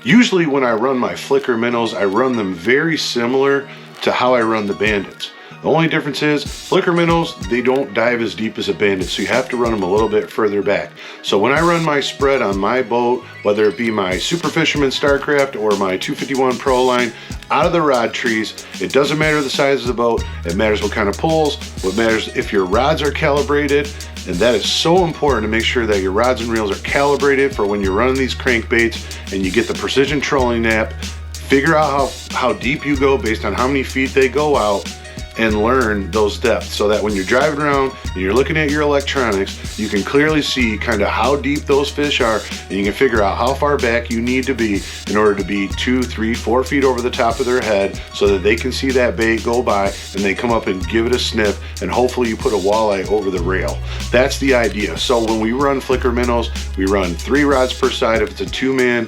Usually when I run my flicker minnows, I run them very similar to how I run the bandits. The only difference is flicker minnows, they don't dive as deep as a bandit, so you have to run them a little bit further back. So when I run my spread on my boat, whether it be my Super Fisherman Starcraft or my 251 Pro line, out of the rod trees, it doesn't matter the size of the boat, it matters what kind of pulls, what matters if your rods are calibrated, and that is so important to make sure that your rods and reels are calibrated for when you're running these crankbaits and you get the precision trolling nap. Figure out how deep you go based on how many feet they go out, and learn those depths so that when you're driving around and you're looking at your electronics, you can clearly see kind of how deep those fish are, and you can figure out how far back you need to be in order to be 2, 3, 4 feet over the top of their head so that they can see that bait go by and they come up and give it a sniff, and hopefully you put a walleye over the rail. That's the idea. So when we run flicker minnows, we run 3 rods per side if it's a 2-man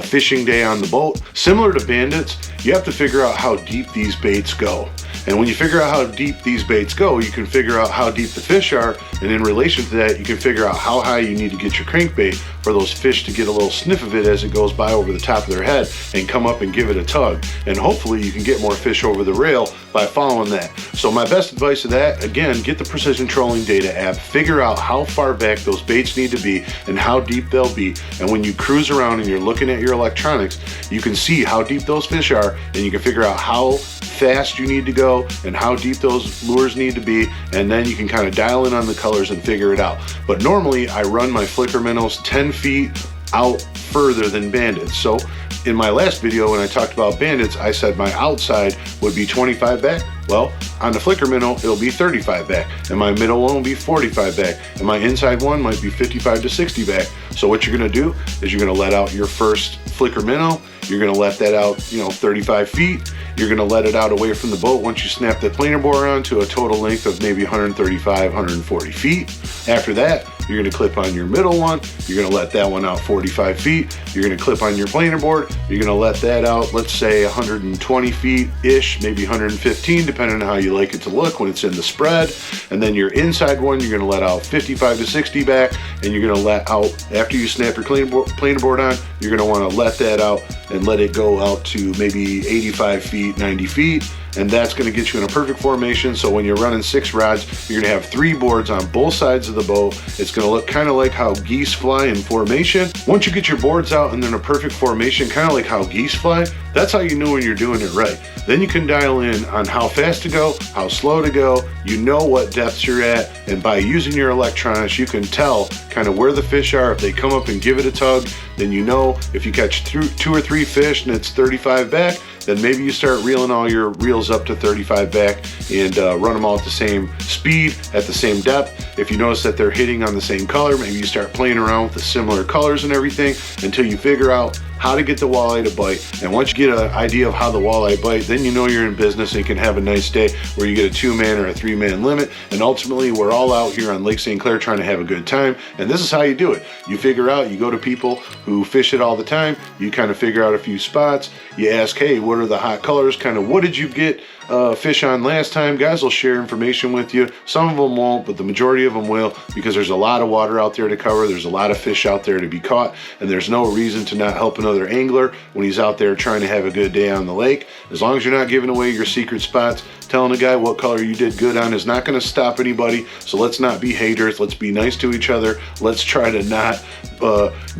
fishing day on the boat. Similar to bandits, you have to figure out how deep these baits go. And when you figure out how deep these baits go, you can figure out how deep the fish are, and in relation to that, you can figure out how high you need to get your crankbait for those fish to get a little sniff of it as it goes by over the top of their head and come up and give it a tug. And hopefully you can get more fish over the rail by following that. So my best advice to that, again, get the Precision Trolling Data app, figure out how far back those baits need to be and how deep they'll be. And when you cruise around and you're looking at your electronics, you can see how deep those fish are, and you can figure out how fast you need to go and how deep those lures need to be, and then you can kind of dial in on the colors and figure it out. But normally I run my flicker minnows 10 feet out further than bandits. So in my last video when I talked about bandits, I said my outside would be 25 back. Well, on the flicker minnow, it'll be 35 back, and my middle one will be 45 back, and my inside one might be 55 to 60 back. So what you're gonna do is you're gonna let out your first flicker minnow. You're gonna let that out, 35 feet. You're gonna let it out away from the boat once you snap the planer bore on to a total length of maybe 135, 140 feet. After that, you're gonna clip on your middle one. You're gonna let that one out 45 feet. You're gonna clip on your planer board. You're gonna let that out, let's say 120 feet-ish, maybe 115, depending on how you like it to look when it's in the spread. And then your inside one, you're gonna let out 55 to 60 back, and you're gonna let out, after you snap your planer board on, you're gonna wanna let that out and let it go out to maybe 85 feet, 90 feet. And that's gonna get you in a perfect formation. So when you're running 6 rods, you're gonna have 3 boards on both sides of the boat. It's gonna look kind of like how geese fly in formation. Once you get your boards out and they're in a perfect formation, kind of like how geese fly, that's how you know when you're doing it right. Then you can dial in on how fast to go, how slow to go. You know what depths you're at, and by using your electronics, you can tell kind of where the fish are. If they come up and give it a tug, then you know if you catch 2 or 3 fish and it's 35 back, then maybe you start reeling all your reels up to 35 back and run them all at the same speed, at the same depth. If you notice that they're hitting on the same color, maybe you start playing around with the similar colors and everything until you figure out how to get the walleye to bite. And once you get an idea of how the walleye bite, then you know you're in business and you can have a nice day where you get a 2-man or a 3-man limit. And ultimately, we're all out here on Lake St Clair trying to have a good time. And this is how you do it. You figure out, you go to people who fish it all the time, you kind of figure out a few spots, you ask, hey, what are the hot colors? Kind of what did you get fish on last time? Guys will share information with you. Some of them won't, but the majority of them will, because there's a lot of water out there to cover. There's a lot of fish out there to be caught, and there's no reason to not help another angler when he's out there trying to have a good day on the lake. As long as you're not giving away your secret spots, telling a guy what color you did good on is not going to stop anybody. So let's not be haters. Let's be nice to each other. Let's try to not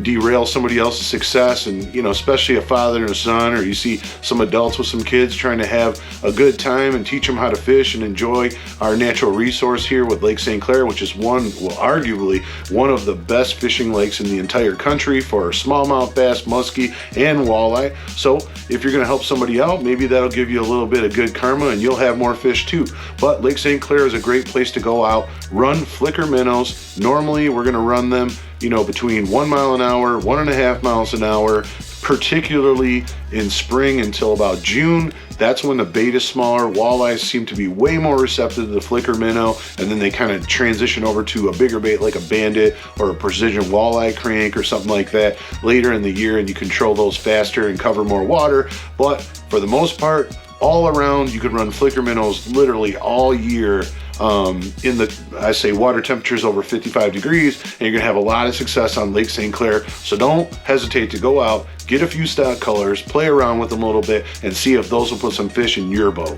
derail somebody else's success. And especially a father and a son, or you see some adults with some kids trying to have a good time and teach them how to fish and enjoy our natural resource here with Lake St Clair, which is arguably one of the best fishing lakes in the entire country for smallmouth bass, muskie, and walleye. So if you're going to help somebody out, maybe that'll give you a little bit of good karma and you'll have more fish too. But Lake St Clair is a great place to go out, run flicker minnows. Normally we're going to run them between 1 mile an hour, 1.5 miles an hour, particularly in spring until about June. That's when the bait is smaller. Walleyes seem to be way more receptive to the flicker minnow, and then they kind of transition over to a bigger bait like a bandit or a precision walleye crank or something like that later in the year, and you control those faster and cover more water. But for the most part, all around, you could run flicker minnows literally all year in the, I say water temperatures over 55 degrees, and you're gonna have a lot of success on Lake St Clair. So don't hesitate to go out, get a few stock colors, play around with them a little bit, and see if those will put some fish in your boat.